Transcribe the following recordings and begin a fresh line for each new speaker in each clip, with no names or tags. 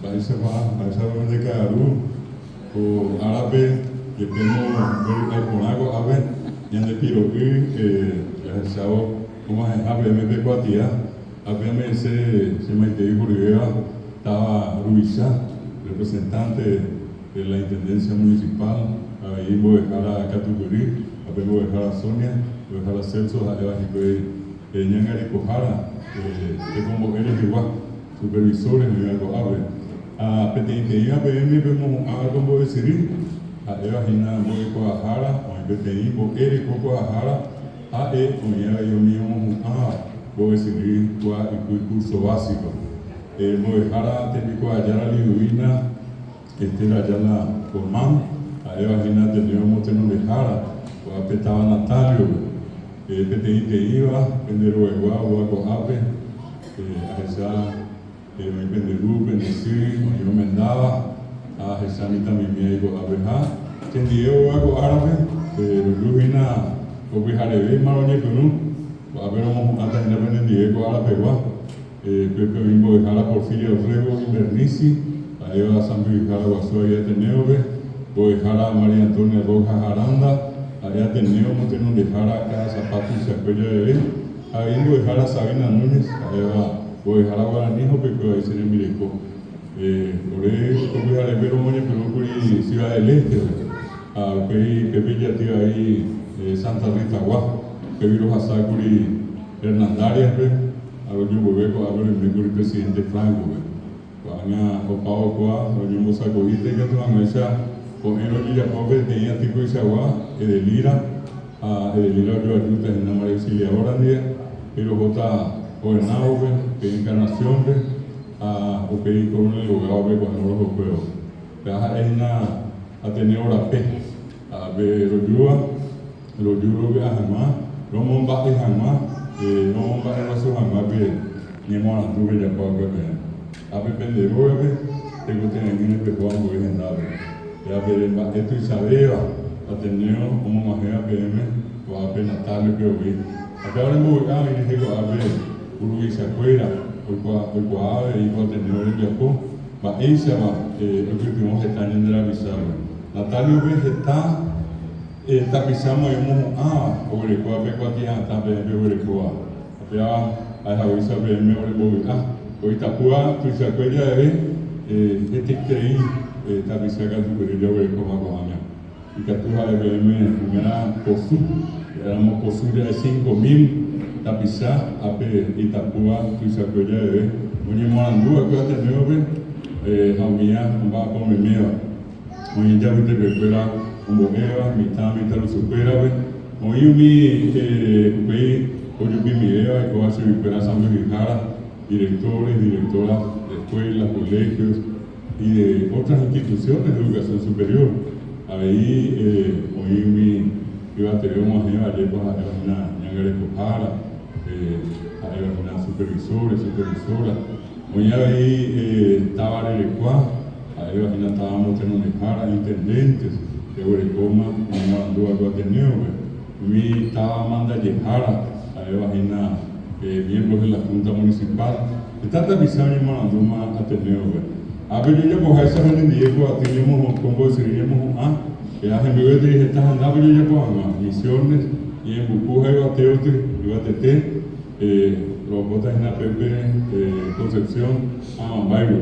Baisa de Caru, o árabe, que tengo el conago ave, y en el piroquí, el sábado, como es ave, me ve cuatía, ave me se me dijo Rivera, estaba Ruiza, representante de la Intendencia Municipal, ahí voy a dejar a Catucurí, voy a dejar a Sonia, voy a dejar a Celso, a Ñangari Cojara, que como eres igual, supervisores de algo ave. A PTI APM vemos a como decir a Eva Gina Boy Coajara, o en PTI Bo Eric Coajara, a o ya yo mío a voy decir cuál el curso básico. Boy Jara técnico allá la Liduina, la Yala Colmán, a Eva Gina teníamos tener de Jara, o a Petaba Natalio, PTI que iba, Pendero de Guagua, Coape, a esa me penderu, pendeci, yo me andaba, a Jesamita mi amigo abeja, que dio algo árabe, pero vina, o vijaré, maroñe, pero a ver, vamos a tener en Diego árabe, Pepe Bimbo de Jara Porfirio Rego, Bernici, a Eva San Luis Jara Guasoya Ateneo, voy a Jara María Antonia Rojas Aranda, allá Ateneo, Monteno de Jara, Casa Zapato y Sacuella de B, ahí voy a Jara Sabina Núñez, a Eva. Pues ahora guaraníjo porque ahí se le mirico. Por eso voy a ver un moño pero por Ciudad del Este. Que pilla tío ahí Santa Rita Guá. Que viro a Sacuri Hernandarias. A lo yo voy a ver el presidente Franco. Cuando opao Guá, lo yo moza cogiste que tú han hecho. Con él hoy ya pobre tenía tipo de agua. De Lira. De Lira yo ayuda en la María Auxiliadora día. Pero vota gobernado, que encarnación, o que hay con el lugar, cuando no lo puedo. Pero hay una Ateneo la P, a ver, lo yugo que jamás, no monbaje jamás, no monbaje no se jamás, que ni mola tuve ya para ver. A ver, pendejo, tengo que tener en el pecuado muy legendario. Ya ver, esto Isabela, Ateneo, como majea PM, o a ver Natalia, que hoy. Acá ahora en Bogotá, y digo, a ver. Uruguay se afuera, hoy cuál y cuál tenedor en Japón, va esa va, el que tuvimos que estar en la pizarra. Natalio ve está pisando y hemos sobre cuál ve cuál tiene hasta ver sobre cuál. Allá a la visa ve mejor Bogotá. Hoy está pura, tu se acuerda de este creí, está pisando tu querido ver cómo acompaña. Y que tú vas a verme primera posú, éramos posú de 5.000. Tapizá, ape Itapúa, Tuisacoya de Oye Morandúa, que Ateneo, Jaumía, va a comer miedo. Oye, ya viste que fuera un boqueo, mitad lo supera, oye, oye, mi idea, que va a ser esperar San Luis Jara, directores, directoras de escuelas, colegios y de otras instituciones de educación superior. Ahí, oye, iba a tener una jeva, ayer, pues, a una ñangare Cojara. Hay algunas supervisora. Hoy ahí estaba el Ecuá, ahí estábamos en Unijara, intendentes, de Orecoma, mandó algo Ateneo, y estaba Amanda Yejara, ahí imagina miembros de la Junta Municipal, está tapizado y mandó más Ateneo. A ver, yo ya pues a esa gente en Diego, a ti como deciríamos, que hacen bebés de estas andadas, yo ya pues a misiones, y en Bucuja iba a Teote, iba a Tete, los botas en APP, Concepción, Bairro.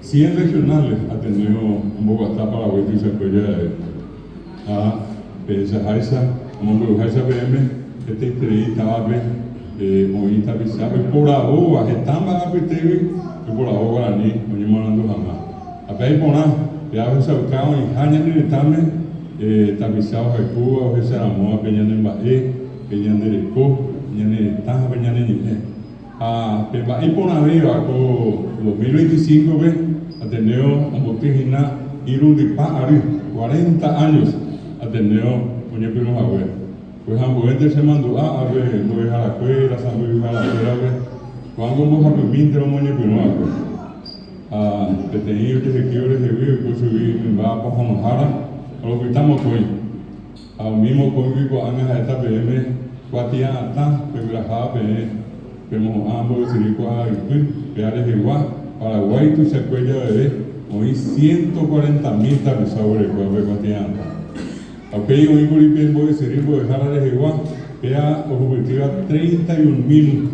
100 regionales atendido en Bogotá, Paraguay, y Zacoya, a Pensajaisa, como Jaisa PM, este estaba Moita Bizarro, y por ahora, están a PTV, y por ahora, ni Morando jamás. A ver, por nada, ya se buscaban en Jaña, ni también. Tapizado de Cuba, o esa moda Peñana en Bahé, Peñana de Recó, Peñana de Taja, Peñana de Ñiné. Pero ahí por arriba, con 2025, Ateneo, un botígina, Irún de Pájaro, 40 años, Ateneo, Oñe Pino Javier. Pues Ambuente se mandó a ver, no es a la cuera, San Luis a la cuera, cuando vamos a permitir un Oñe Pino Javier. Que tenía que se quiere recibir, que subir, me va a Pajamajara. A lo que estamos hoy, al mismo público, a esta PM, cuatía hasta, que grajaba PM, que mojamos, que se dijo a Igual, que a igual, Paraguay tu se cuella bebé, hoy 140.000 tapizados de cuerpo cotidiano. Ok, hoy por ahí voy a decir, voy a dejar de igual, pea objetiva 31.000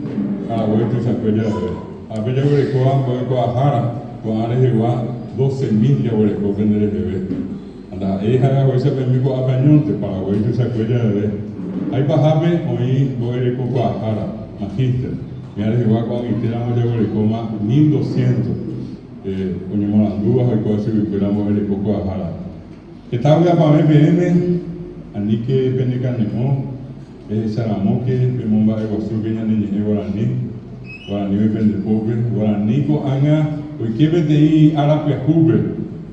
Paraguay tu se cuella bebé. A ver, ya voy a coajar, con áreas igual 12.000 ya voy a vender el bebé. Anda, ella hoy se permite a Pañonte, Paraguay tu se cuella bebé. Ahí bajame, hoy voy a coajar, magíster. Mira, igual con Iteramo ya voy a coma 1.200. Coño Morandúa, hay cosas que esperamos ver el poco a Jara. Esta vez para BPM, Anique Penecanemo, Saramoque, Pemomba de Guasú, que ya ni Guaraní, Guaraní de Pendepobre, Guaraní con Anga, hoy que vete ahí a la Pejubre,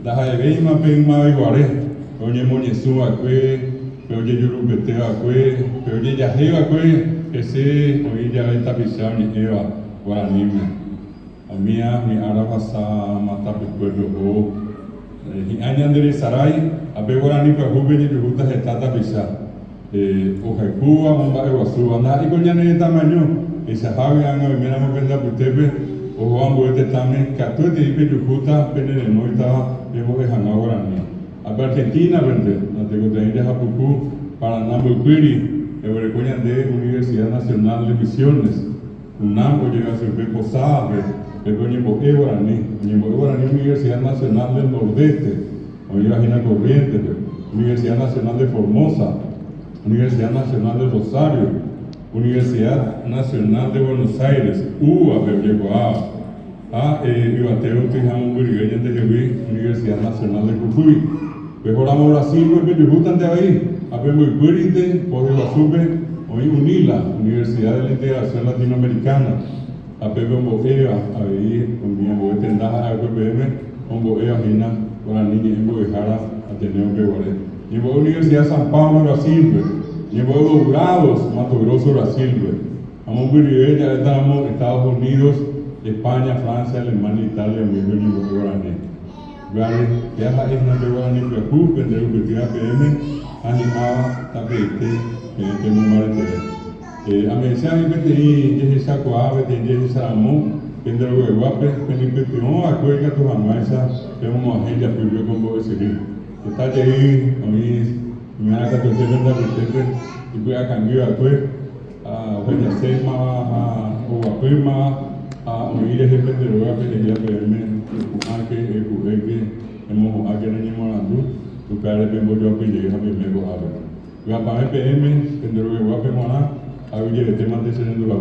la Jaeveima Pema de Guaré, Oye Moñesú Acue, Oye Yurupete Acue, Oye Yajeo Acue, ese hoy ya está pisado ni Eva, Guaraní. A mía, mi ara pasa mata pueblo o año de Saray, a ver Guaraní para jugar y preguntas está pisado. O Jacuba, Mumbai, Guasú, anda y con ya ni tamaño, y se jabe anga y mira me venda putepe, o Juan Boete también, que a tu te dice Yucuta, pene de noita, debo de Haná Guaraní. A Argentina vende, no tengo que ir a Japucú, para Nambuquiri, el de Universidad Nacional de Misiones. UNAM llega a ser Posada, el Guaraní, Universidad Nacional del Nordeste, Universidad Corrientes, Universidad Nacional de Formosa, Universidad Nacional de Rosario, Universidad Nacional de Buenos Aires, UBA, Ibateo, Tijamo, Burigueña de Jeví, Universidad Nacional de Cucuy. Mejoramos Brasil, pues me gustan de ahí, Apemo y Cuérite, por el Azupe, hoy UNILA, Universidad de la Integración Latinoamericana, Apemo Boea, ahí, con mi abuelo Tendaja, APM, con Boea, Gina, con la niña en Boejara, Ateneo Peguaré. Llevó Universidad de San Pablo, Brasil, llevó los grados, Mato Grosso, Brasil, vamos a vivir, ya estamos Estados Unidos, España, Francia, Alemania, Italia, mismo llevó Guaraní. Vale, viaja es una Guaraní, pero ocupen de la PM, animaba, tapete, que no marete. A mí se ha visto y esa coave, y esa amor, que de lo que guape, que ni que no acuerda tu amaisa, que una gente apoyó con vos ese. Está ahí, a mí, me haga que te venda y voy a cambiar a tu, a Oja Sema, a Oguapema, a oír ese pendejo que ya PM, que hemos aquí en el Morandú, tu cara de Pembo yo pide a mi amigo Ave. Voy a pagar PM, pendejo que guape mona, a oír el tema de ser en la